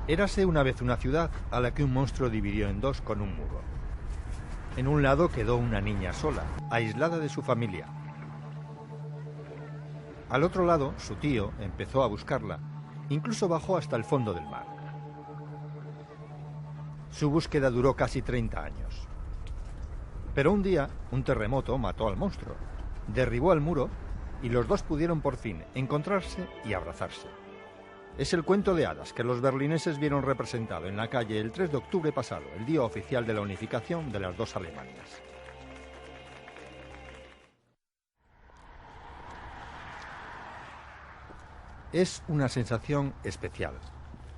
Érase una vez una ciudad a la que un monstruo dividió en dos con un muro. En un lado quedó una niña sola, aislada de su familia. Al otro lado, su tío empezó a buscarla, incluso bajó hasta el fondo del mar. Su búsqueda duró casi 30 años. Pero un día, un terremoto mató al monstruo, derribó el muro y los dos pudieron por fin encontrarse y abrazarse. Es el cuento de hadas que los berlineses vieron representado en la calle el 3 de octubre pasado, el día oficial de la unificación de las dos Alemanias. Es una sensación especial.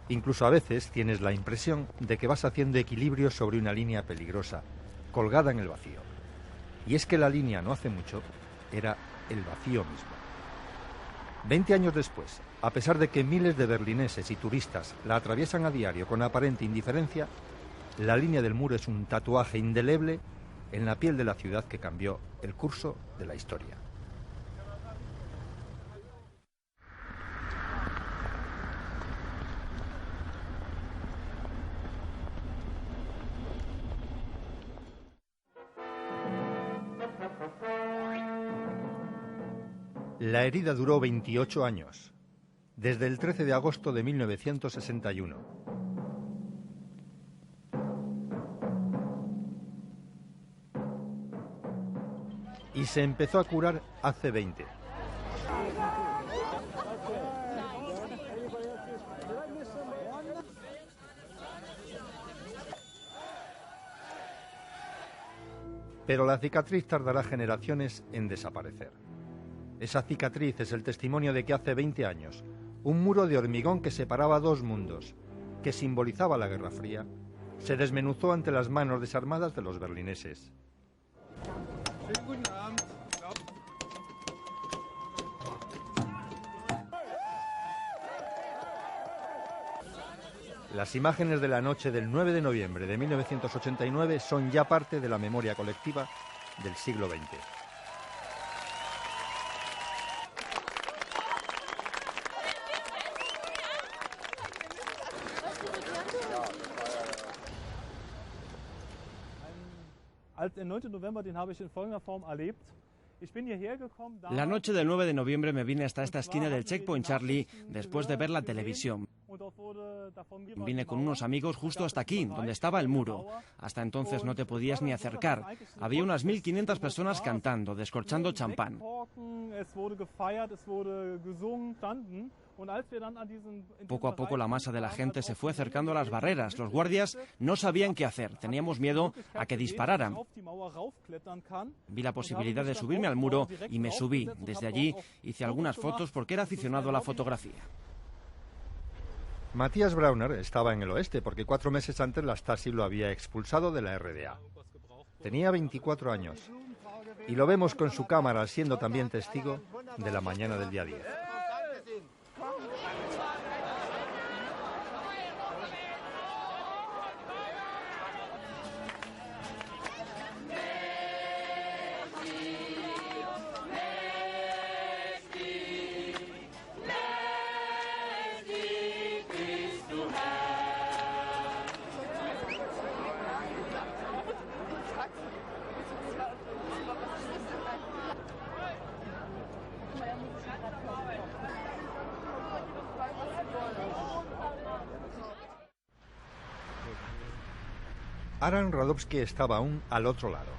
Incluso a veces tienes la impresión de que vas haciendo equilibrio sobre una línea peligrosa, colgada en el vacío. Y es que la línea no hace mucho era el vacío mismo. 20 años después, a pesar de que miles de berlineses y turistas la atraviesan a diario con aparente indiferencia, la línea del muro es un tatuaje indeleble en la piel de la ciudad que cambió el curso de la historia. La herida duró 28 años, desde el 13 de agosto de 1961. Y se empezó a curar hace 20. Pero la cicatriz tardará generaciones en desaparecer. Esa cicatriz es el testimonio de que hace 20 años, un muro de hormigón que separaba dos mundos, que simbolizaba la Guerra Fría, se desmenuzó ante las manos desarmadas de los berlineses. Las imágenes de la noche del 9 de noviembre de 1989 son ya parte de la memoria colectiva del siglo XX. La noche del 9 de noviembre me vine hasta esta esquina del Checkpoint Charlie después de ver la televisión. Vine con unos amigos justo hasta aquí, donde estaba el muro. Hasta entonces no te podías ni acercar. Había unas 1.500 personas cantando, descorchando champán. Poco a poco la masa de la gente se fue acercando a las barreras. Los guardias no sabían qué hacer. Teníamos miedo a que dispararan. Vi la posibilidad de subirme al muro y me subí. Desde allí hice algunas fotos porque era aficionado a la fotografía. Matthias Brauner estaba en el oeste porque 4 meses antes la Stasi lo había expulsado de la RDA. Tenía 24 años y lo vemos con su cámara siendo también testigo de la mañana del día 10. Aran Radowski estaba aún al otro lado,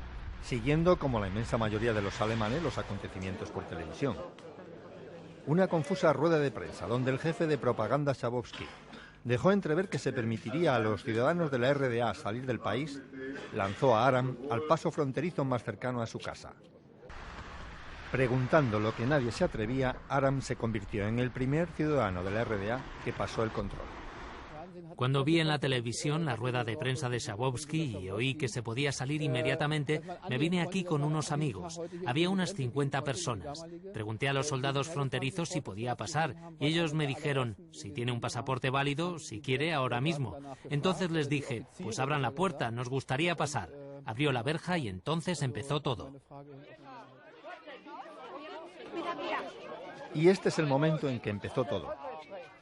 siguiendo como la inmensa mayoría de los alemanes los acontecimientos por televisión. Una confusa rueda de prensa donde el jefe de propaganda Schabowski dejó entrever que se permitiría a los ciudadanos de la RDA salir del país, lanzó a Aran al paso fronterizo más cercano a su casa. Preguntando lo que nadie se atrevía, Aran se convirtió en el primer ciudadano de la RDA que pasó el control. Cuando vi en la televisión la rueda de prensa de Schabowski y oí que se podía salir inmediatamente, me vine aquí con unos amigos. Había unas 50 personas. Pregunté a los soldados fronterizos si podía pasar y ellos me dijeron, si tiene un pasaporte válido, si quiere, ahora mismo. Entonces les dije, pues abran la puerta, nos gustaría pasar. Abrió la verja y entonces empezó todo. Y este es el momento en que empezó todo.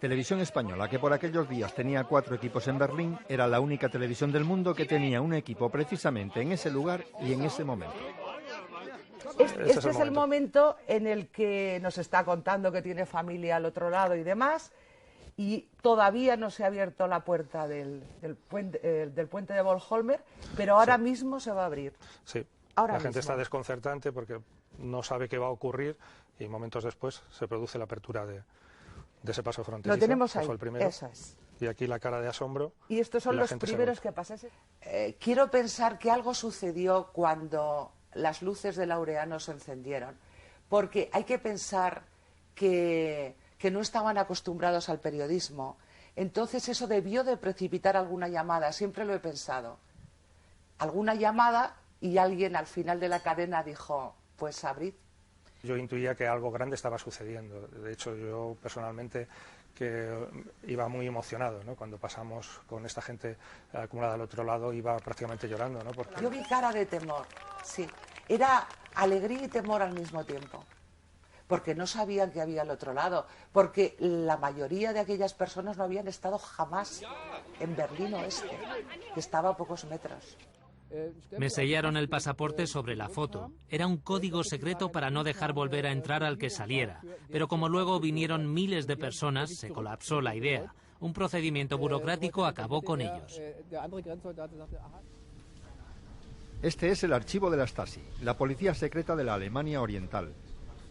Televisión Española, que por aquellos días tenía 4 equipos en Berlín, era la única televisión del mundo que tenía un equipo precisamente en ese lugar y en ese momento. Este es el momento en el que nos está contando que tiene familia al otro lado y demás, y todavía no se ha abierto la puerta del puente de Bornholmer, pero ahora mismo se va a abrir. Sí, ahora la gente mismo está desconcertante porque no sabe qué va a ocurrir y momentos después se produce la apertura de ese paso fronterizo. Lo tenemos ahí, fue el primero. eso es. Y aquí la cara de asombro. Y estos son los primeros que pasan. Quiero pensar que algo sucedió cuando las luces de Laureano se encendieron, porque hay que pensar que no estaban acostumbrados al periodismo. Entonces eso debió de precipitar alguna llamada, siempre lo he pensado. Alguna llamada y alguien al final de la cadena dijo, pues abrid. Yo intuía que algo grande estaba sucediendo. De hecho, yo personalmente que iba muy emocionado, ¿no? Cuando pasamos con esta gente acumulada al otro lado, iba prácticamente llorando, ¿no? Porque... Yo vi cara de temor, sí. Era alegría y temor al mismo tiempo. Porque no sabían que había al otro lado. Porque la mayoría de aquellas personas no habían estado jamás en Berlín Oeste, que estaba a pocos metros. Me sellaron el pasaporte sobre la foto. Era un código secreto para no dejar volver a entrar al que saliera. Pero como luego vinieron miles de personas, se colapsó la idea. Un procedimiento burocrático acabó con ellos. Este es el archivo de la Stasi, la policía secreta de la Alemania Oriental.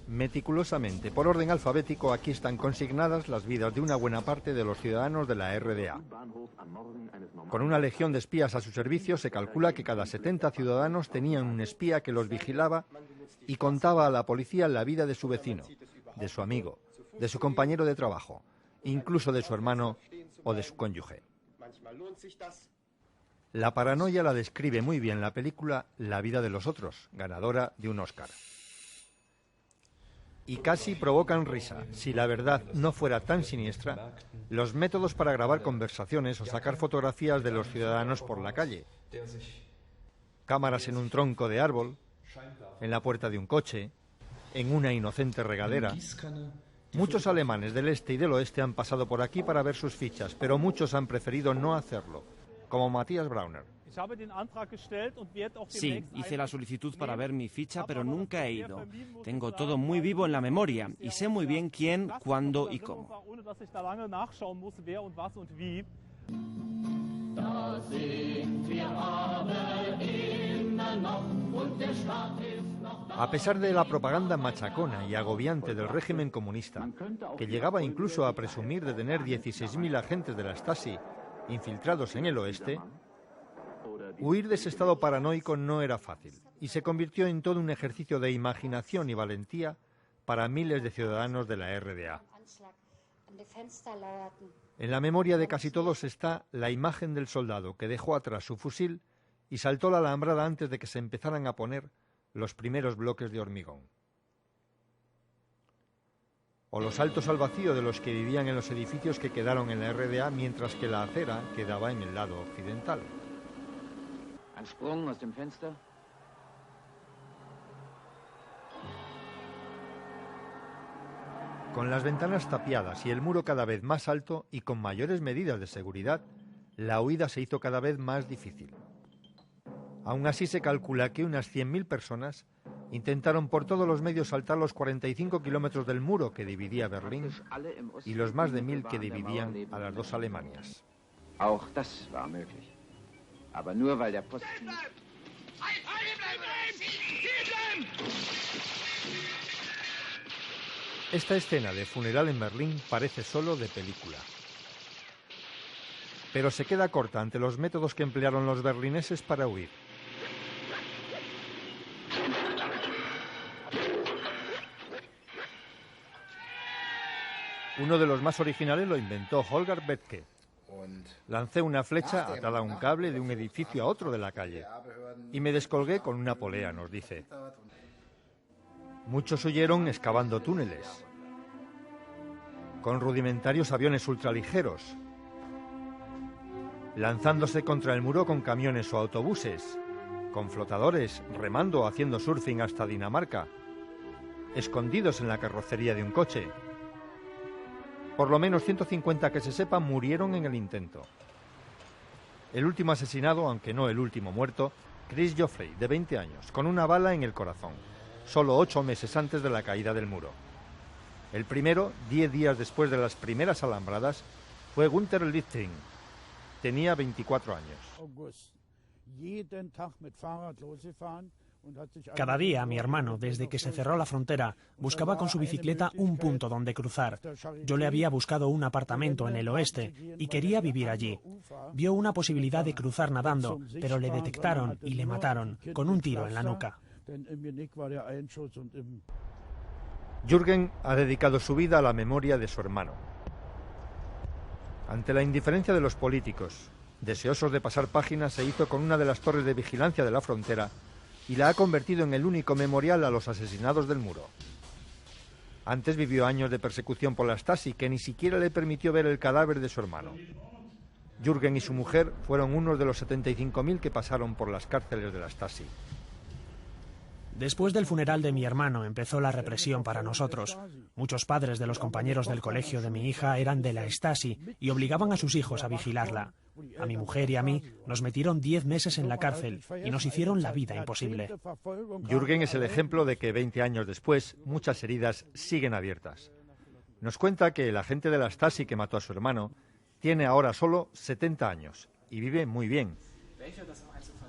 Meticulosamente, por orden alfabético, aquí están consignadas las vidas de una buena parte de los ciudadanos de la RDA. Con una legión de espías a su servicio, se calcula que cada 70 ciudadanos tenían un espía que los vigilaba y contaba a la policía la vida de su vecino, de su amigo, de su compañero de trabajo, incluso de su hermano o de su cónyuge. La paranoia la describe muy bien la película La vida de los otros, ganadora de un Oscar. Y casi provocan risa. Si la verdad no fuera tan siniestra, los métodos para grabar conversaciones o sacar fotografías de los ciudadanos por la calle. Cámaras en un tronco de árbol, en la puerta de un coche, en una inocente regadera. Muchos alemanes del este y del oeste han pasado por aquí para ver sus fichas, pero muchos han preferido no hacerlo, como Matthias Brauner. Sí, hice la solicitud para ver mi ficha, pero nunca he ido. Tengo todo muy vivo en la memoria y sé muy bien quién, cuándo y cómo. A pesar de la propaganda machacona y agobiante del régimen comunista, que llegaba incluso a presumir de tener 16.000 agentes de la Stasi infiltrados en el oeste, huir de ese estado paranoico no era fácil y se convirtió en todo un ejercicio de imaginación y valentía para miles de ciudadanos de la RDA. En la memoria de casi todos está la imagen del soldado que dejó atrás su fusil y saltó la alambrada antes de que se empezaran a poner los primeros bloques de hormigón. O los saltos al vacío de los que vivían en los edificios que quedaron en la RDA mientras que la acera quedaba en el lado occidental. Con las ventanas tapiadas y el muro cada vez más alto y con mayores medidas de seguridad, la huida se hizo cada vez más difícil. Aún así se calcula que unas 100.000 personas intentaron por todos los medios saltar los 45 kilómetros del muro que dividía Berlín y los más de 1.000 que dividían a las dos Alemanias. Esta escena de funeral en Berlín parece solo de película. Pero se queda corta ante los métodos que emplearon los berlineses para huir. Uno de los más originales lo inventó Holger Bethke. Lancé una flecha atada a un cable de un edificio a otro de la calle y me descolgué con una polea, nos dice. Muchos huyeron excavando túneles, con rudimentarios aviones ultraligeros, lanzándose contra el muro con camiones o autobuses, con flotadores, remando o haciendo surfing hasta Dinamarca, escondidos en la carrocería de un coche, Por lo menos 150 que se sepa murieron en el intento. El último asesinado, aunque no el último muerto, Chris Joffrey, de 20 años, con una bala en el corazón, solo 8 meses antes de la caída del muro. El primero, 10 días después de las primeras alambradas, fue Gunther Littering. Tenía 24 años. Cada día mi hermano, desde que se cerró la frontera, buscaba con su bicicleta un punto donde cruzar. Yo le había buscado un apartamento en el oeste y quería vivir allí. Vio una posibilidad de cruzar nadando, pero le detectaron y le mataron con un tiro en la nuca. Jürgen ha dedicado su vida a la memoria de su hermano. Ante la indiferencia de los políticos, deseosos de pasar páginas, se hizo con una de las torres de vigilancia de la frontera y la ha convertido en el único memorial a los asesinados del muro. Antes vivió años de persecución por la Stasi, que ni siquiera le permitió ver el cadáver de su hermano. Jürgen y su mujer fueron unos de los 75.000 que pasaron por las cárceles de la Stasi. Después del funeral de mi hermano empezó la represión para nosotros. Muchos padres de los compañeros del colegio de mi hija eran de la Stasi y obligaban a sus hijos a vigilarla. A mi mujer y a mí nos metieron 10 meses en la cárcel y nos hicieron la vida imposible. Jürgen es el ejemplo de que 20 años después muchas heridas siguen abiertas. Nos cuenta que el agente de la Stasi que mató a su hermano tiene ahora solo 70 años y vive muy bien.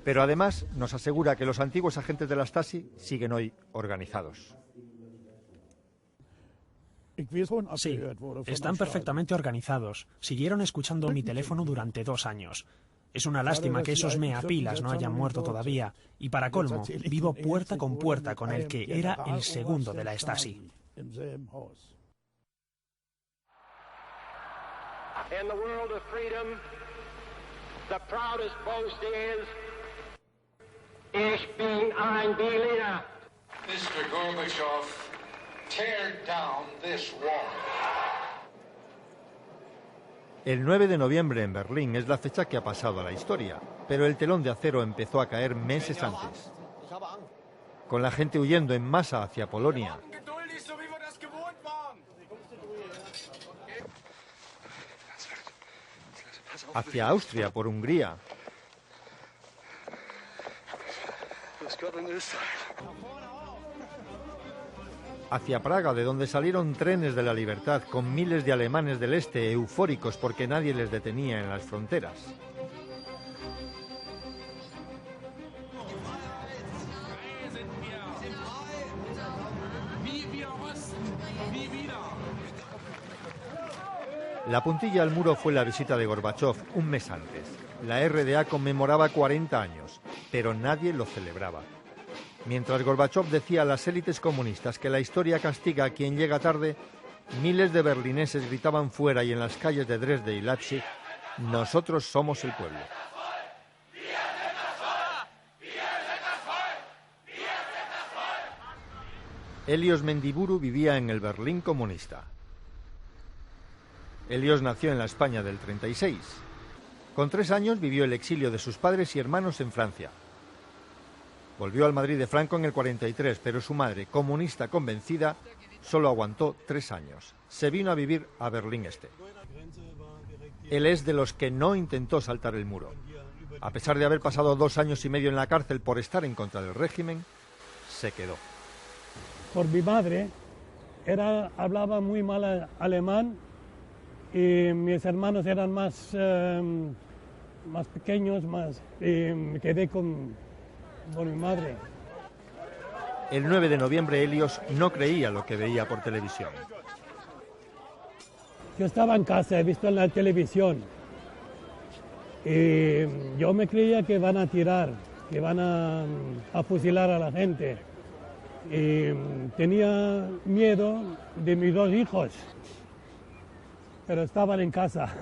Pero además nos asegura que los antiguos agentes de la Stasi siguen hoy organizados. Sí, están perfectamente organizados. Siguieron escuchando mi teléfono durante 2 años. Es una lástima que esos meapilas no hayan muerto todavía. Y para colmo, vivo puerta con puerta con el que era el segundo de la Stasi. In the world of freedom, the proudest boast is, Ich bin ein Berliner. Mr. Gorbachev, tear down this wall. El 9 de noviembre en Berlín es la fecha que ha pasado a la historia, pero el telón de acero empezó a caer meses antes. Con la gente huyendo en masa hacia Polonia, hacia Austria por Hungría, hacia Praga, de donde salieron trenes de la libertad con miles de alemanes del este eufóricos porque nadie les detenía en las fronteras. La puntilla al muro fue la visita de Gorbachov un mes antes. La RDA conmemoraba 40 años, pero nadie lo celebraba. Mientras Gorbachov decía a las élites comunistas que la historia castiga a quien llega tarde, miles de berlineses gritaban fuera y en las calles de Dresde y Leipzig: nosotros somos el pueblo. Helios Mendiburu vivía en el Berlín comunista. Helios nació en la España del 36. Con 3 años vivió el exilio de sus padres y hermanos en Francia. Volvió al Madrid de Franco en el 43, pero su madre, comunista convencida, solo aguantó 3 años. Se vino a vivir a Berlín Este. Él es de los que no intentó saltar el muro. A pesar de haber pasado 2 años y medio en la cárcel por estar en contra del régimen, se quedó. Por mi madre, hablaba muy mal alemán y mis hermanos eran más pequeños, me quedé con mi madre. El 9 de noviembre Helios no creía lo que veía por televisión. Yo estaba en casa, he visto en la televisión y yo me creía que van a tirar, que van a fusilar a la gente. Y tenía miedo de mis 2 hijos, pero estaban en casa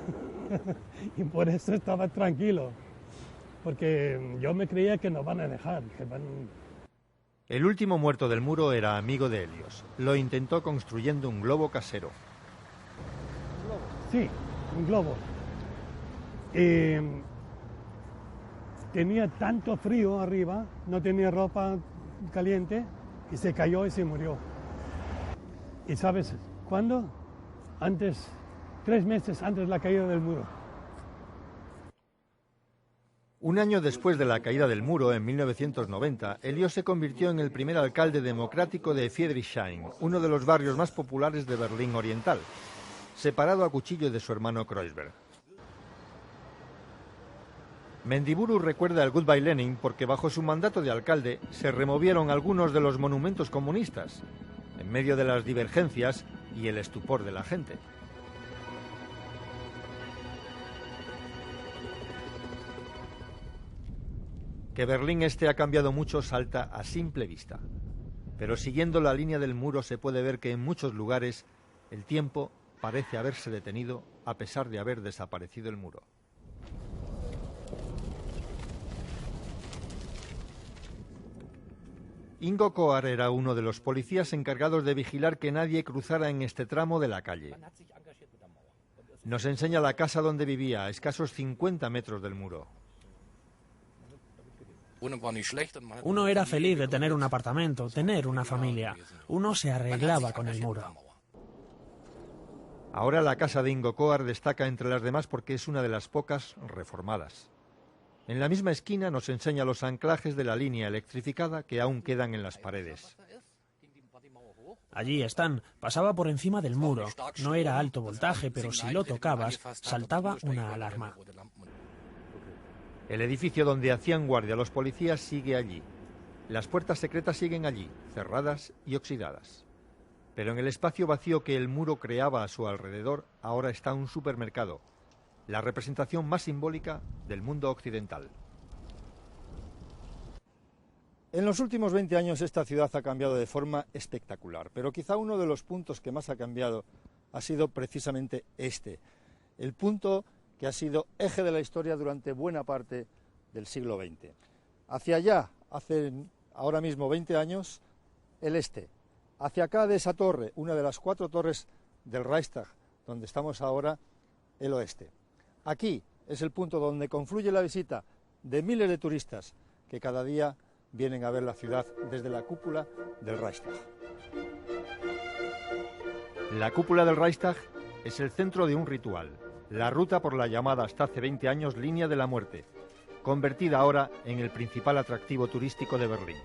y por eso estaba tranquilo, porque yo me creía que nos van a dejar. El último muerto del muro era amigo de Helios. Lo intentó construyendo un globo casero. Sí, un globo. Tenía tanto frío arriba, no tenía ropa caliente y se cayó y se murió. ¿Y sabes cuándo? Antes 3 meses antes de la caída del muro. Un año después de la caída del muro, en 1990, Eliot se convirtió en el primer alcalde democrático de Friedrichshain, uno de los barrios más populares de Berlín Oriental, separado a cuchillo de su hermano Kreuzberg. Mendiburu recuerda el Goodbye Lenin porque bajo su mandato de alcalde se removieron algunos de los monumentos comunistas, en medio de las divergencias y el estupor de la gente. Que Berlín Este ha cambiado mucho salta a simple vista, pero siguiendo la línea del muro se puede ver que en muchos lugares el tiempo parece haberse detenido a pesar de haber desaparecido el muro. Ingo Koar era uno de los policías encargados de vigilar que nadie cruzara en este tramo de la calle. Nos enseña la casa donde vivía, a escasos 50 metros del muro. Uno era feliz de tener un apartamento, tener una familia. Uno se arreglaba con el muro. Ahora la casa de Ingo Koar destaca entre las demás porque es una de las pocas reformadas. En la misma esquina nos enseña los anclajes de la línea electrificada que aún quedan en las paredes. Allí están. Pasaba por encima del muro. No era alto voltaje, pero si lo tocabas, saltaba una alarma. El edificio donde hacían guardia los policías sigue allí. Las puertas secretas siguen allí, cerradas y oxidadas. Pero en el espacio vacío que el muro creaba a su alrededor, ahora está un supermercado, la representación más simbólica del mundo occidental. En los últimos 20 años esta ciudad ha cambiado de forma espectacular, pero quizá uno de los puntos que más ha cambiado ha sido precisamente este, el punto que ha sido eje de la historia durante buena parte del siglo XX. Hacia allá, hace ahora mismo 20 años, el este. Hacia acá de esa torre, una de las 4 torres del Reichstag, donde estamos ahora, el oeste. Aquí es el punto donde confluye la visita de miles de turistas que cada día vienen a ver la ciudad desde la cúpula del Reichstag. La cúpula del Reichstag es el centro de un ritual, la ruta por la llamada hasta hace 20 años Línea de la Muerte, convertida ahora en el principal atractivo turístico de Berlín.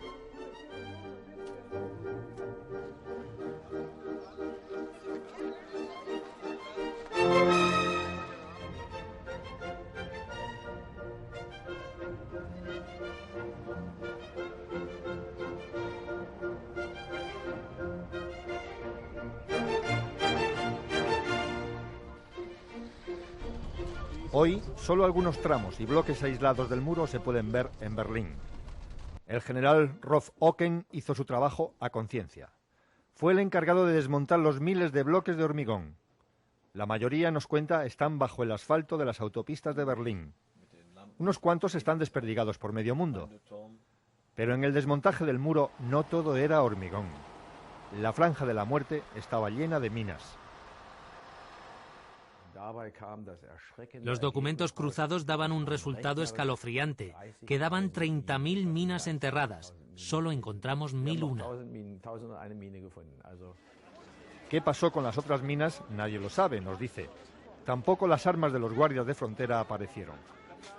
Hoy, solo algunos tramos y bloques aislados del muro se pueden ver en Berlín. El general Rolf Oken hizo su trabajo a conciencia. Fue el encargado de desmontar los miles de bloques de hormigón. La mayoría, nos cuenta, están bajo el asfalto de las autopistas de Berlín. Unos cuantos están desperdigados por medio mundo. Pero en el desmontaje del muro no todo era hormigón. La franja de la muerte estaba llena de minas. Los documentos cruzados daban un resultado escalofriante. Quedaban 30.000 minas enterradas. Solo encontramos 1.001. ¿Qué pasó con las otras minas? Nadie lo sabe, nos dice. Tampoco las armas de los guardias de frontera aparecieron.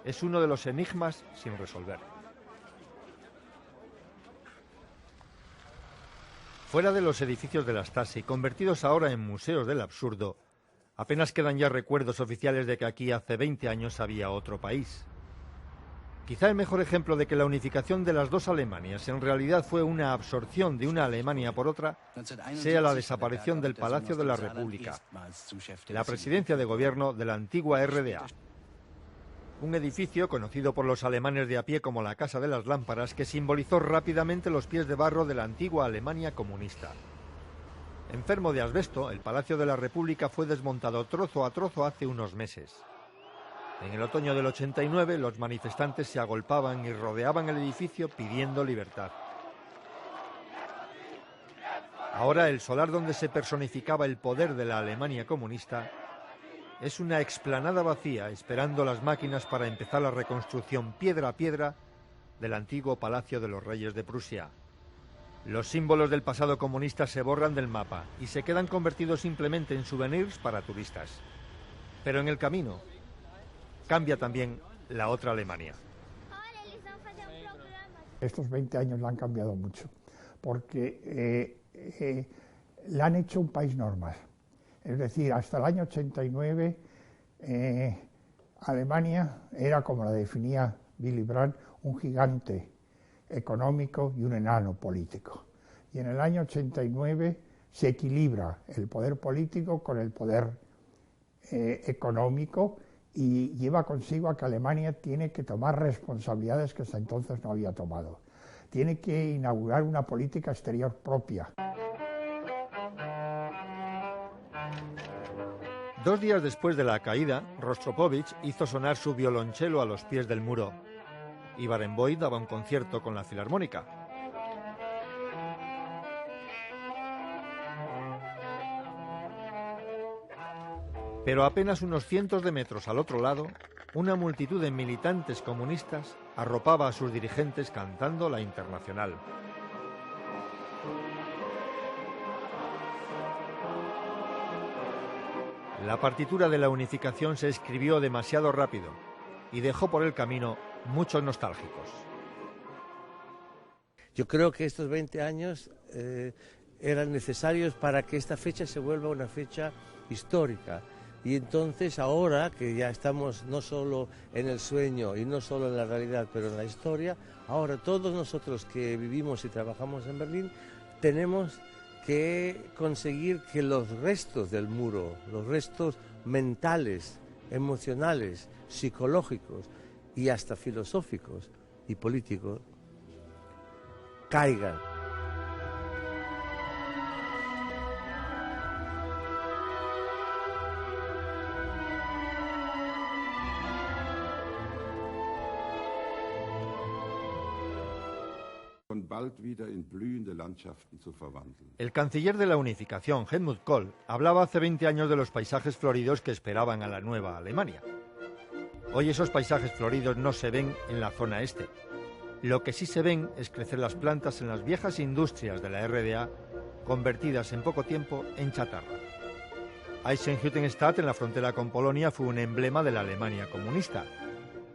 Es uno de los enigmas sin resolver. Fuera de los edificios de la Stasi, convertidos ahora en museos del absurdo, apenas quedan ya recuerdos oficiales de que aquí hace 20 años había otro país. Quizá el mejor ejemplo de que la unificación de las dos Alemanias en realidad fue una absorción de una Alemania por otra sea la desaparición del Palacio de la República, la presidencia de gobierno de la antigua RDA. Un edificio conocido por los alemanes de a pie como la Casa de las Lámparas que simbolizó rápidamente los pies de barro de la antigua Alemania comunista. Enfermo de asbesto, el Palacio de la República fue desmontado trozo a trozo hace unos meses. En el otoño del 89, los manifestantes se agolpaban y rodeaban el edificio pidiendo libertad. Ahora el solar donde se personificaba el poder de la Alemania comunista es una explanada vacía esperando las máquinas para empezar la reconstrucción piedra a piedra del antiguo Palacio de los Reyes de Prusia. Los símbolos del pasado comunista se borran del mapa y se quedan convertidos simplemente en souvenirs para turistas. Pero en el camino cambia también la otra Alemania. Estos 20 años la han cambiado mucho, porque la han hecho un país normal. Es decir, hasta el año 89, Alemania era, como la definía Willy Brandt, un gigante económico y un enano político. Y en el año 89 se equilibra el poder político con el poder económico, y lleva consigo a que Alemania tiene que tomar responsabilidades que hasta entonces no había tomado. Tiene que inaugurar una política exterior propia. 2 días después de la caída, Rostropovich hizo sonar su violonchelo a los pies del muro y Barenboim daba un concierto con la Filarmónica. Pero apenas unos cientos de metros al otro lado, una multitud de militantes comunistas arropaba a sus dirigentes cantando la Internacional. La partitura de la unificación se escribió demasiado rápido y dejó por el camino muchos nostálgicos. Yo creo que estos 20 años eran necesarios para que esta fecha se vuelva una fecha histórica. Y entonces ahora que ya estamos no solo en el sueño y no solo en la realidad, pero en la historia, ahora todos nosotros que vivimos y trabajamos en Berlín tenemos que conseguir que los restos del muro, los restos mentales, emocionales, psicológicos y hasta filosóficos y políticos caigan. El canciller de la unificación, Helmut Kohl, hablaba hace 20 años de los paisajes floridos que esperaban a la nueva Alemania. Hoy esos paisajes floridos no se ven en la zona este. Lo que sí se ven es crecer las plantas en las viejas industrias de la RDA, convertidas en poco tiempo en chatarra. Eisenhüttenstadt, en la frontera con Polonia, fue un emblema de la Alemania comunista.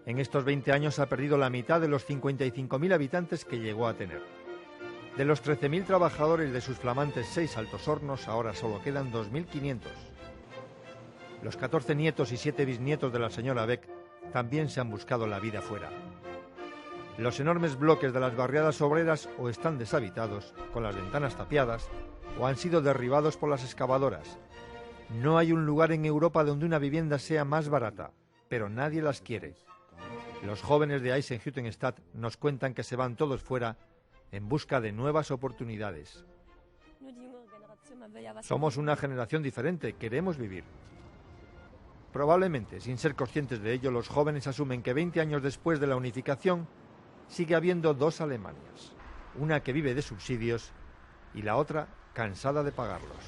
En estos 20 años ha perdido la mitad de los 55.000 habitantes que llegó a tener. De los 13.000 trabajadores de sus flamantes 6 altos hornos, ahora solo quedan 2.500. Los 14 nietos y 7 bisnietos de la señora Beck también se han buscado la vida fuera. Los enormes bloques de las barriadas obreras o están deshabitados, con las ventanas tapiadas, o han sido derribados por las excavadoras. No hay un lugar en Europa donde una vivienda sea más barata, pero nadie las quiere. Los jóvenes de Eisenhüttenstadt nos cuentan que se van todos fuera en busca de nuevas oportunidades. Somos una generación diferente, queremos vivir. Probablemente, sin ser conscientes de ello, los jóvenes asumen que 20 años después de la unificación sigue habiendo 2 Alemanias, una que vive de subsidios y la otra cansada de pagarlos.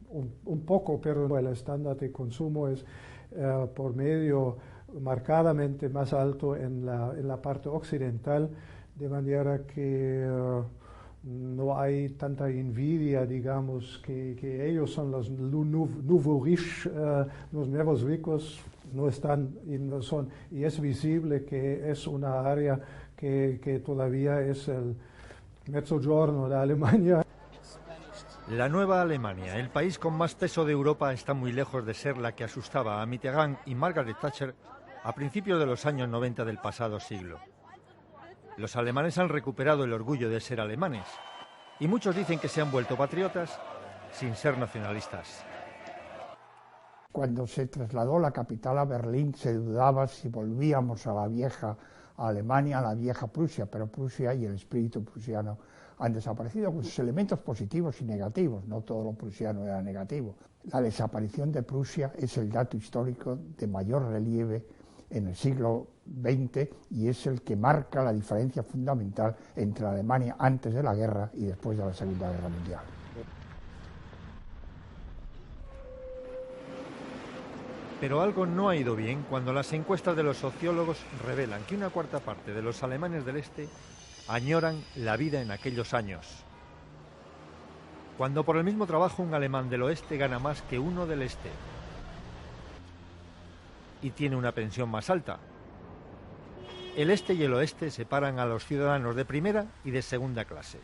Un poco, pero el estándar de consumo es por medio marcadamente más alto en la parte occidental, de manera que no hay tanta envidia, digamos, que ellos son los nouveaux riches, los nuevos ricos, no están y no son, y es visible que es una área que todavía es el mezzogiorno de Alemania. La nueva Alemania, el país con más peso de Europa, está muy lejos de ser la que asustaba a Mitterrand y Margaret Thatcher a principios de los años 90 del pasado siglo. Los alemanes han recuperado el orgullo de ser alemanes y muchos dicen que se han vuelto patriotas sin ser nacionalistas. Cuando se trasladó la capital a Berlín se dudaba si volvíamos a la vieja Alemania, a la vieja Prusia, pero Prusia y el espíritu prusiano han desaparecido con sus elementos positivos y negativos, no todo lo prusiano era negativo. La desaparición de Prusia es el dato histórico de mayor relieve en el siglo XX y es el que marca la diferencia fundamental entre la Alemania antes de la guerra y después de la Segunda Guerra Mundial. Pero algo no ha ido bien cuando las encuestas de los sociólogos revelan que una cuarta parte de los alemanes del Este añoran la vida en aquellos años. Cuando por el mismo trabajo un alemán del Oeste gana más que uno del Este. y tiene una pensión más alta. El este y el oeste separan a los ciudadanos de primera y de segunda clase.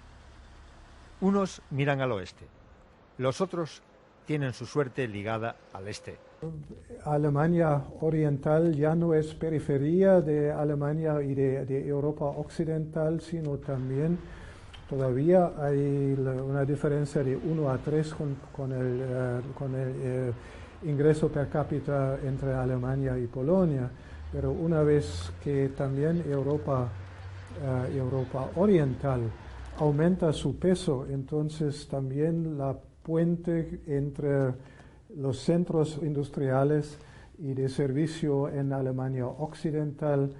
Unos miran al oeste, los otros tienen su suerte ligada al este. Alemania Oriental ya no es periferia de Alemania y de Europa Occidental, sino también todavía hay una diferencia de 1 a 3 con el ingreso per cápita entre Alemania y Polonia. Pero una vez que también Europa Oriental aumenta su peso, entonces también la puente entre los centros industriales y de servicio en Alemania Occidental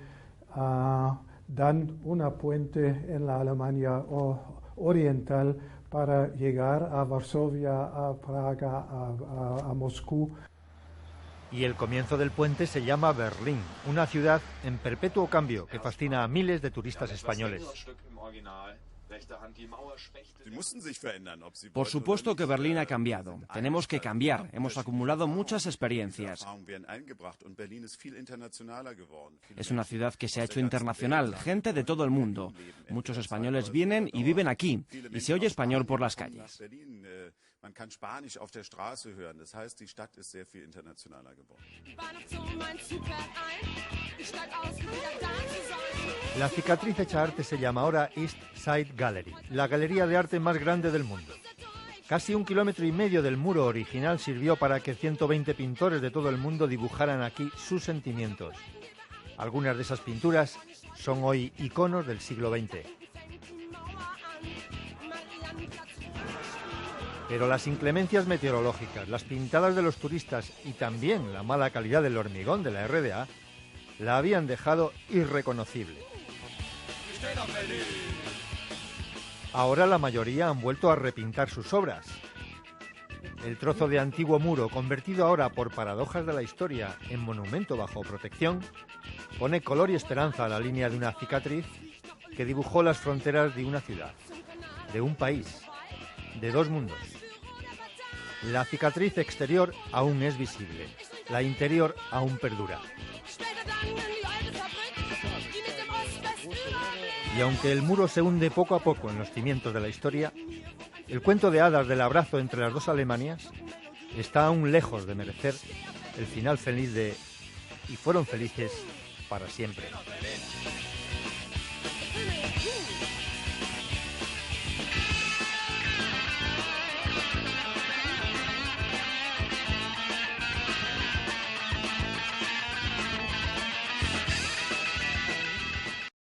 dan una puente en la Alemania Oriental para llegar a Varsovia, a Praga, a Moscú. Y el comienzo del puente se llama Berlín, una ciudad en perpetuo cambio que fascina a miles de turistas españoles. Por supuesto que Berlín ha cambiado. Tenemos que cambiar. Hemos acumulado muchas experiencias. Es una ciudad que se ha hecho internacional, gente de todo el mundo. Muchos españoles vienen y viven aquí, y se oye español por las calles. Man kann Spanisch auf der Straße hören. Das heißt, die Stadt ist sehr viel internationaler geworden. La cicatriz hecha arte se llama ahora East Side Gallery, la galería de arte más grande del mundo. Casi 1,5 kilómetros del muro original sirvió para que 120 pintores de todo el mundo dibujaran aquí sus sentimientos. Algunas de esas pinturas son hoy iconos del siglo XX. Pero las inclemencias meteorológicas, las pintadas de los turistas y también la mala calidad del hormigón de la RDA la habían dejado irreconocible. Ahora la mayoría han vuelto a repintar sus obras. El trozo de antiguo muro, convertido ahora por paradojas de la historia en monumento bajo protección, pone color y esperanza a la línea de una cicatriz que dibujó las fronteras de una ciudad, de un país, de dos mundos. La cicatriz exterior aún es visible, la interior aún perdura. Y aunque el muro se hunde poco a poco en los cimientos de la historia, el cuento de hadas del abrazo entre las dos Alemanias está aún lejos de merecer el final feliz de "y fueron felices para siempre".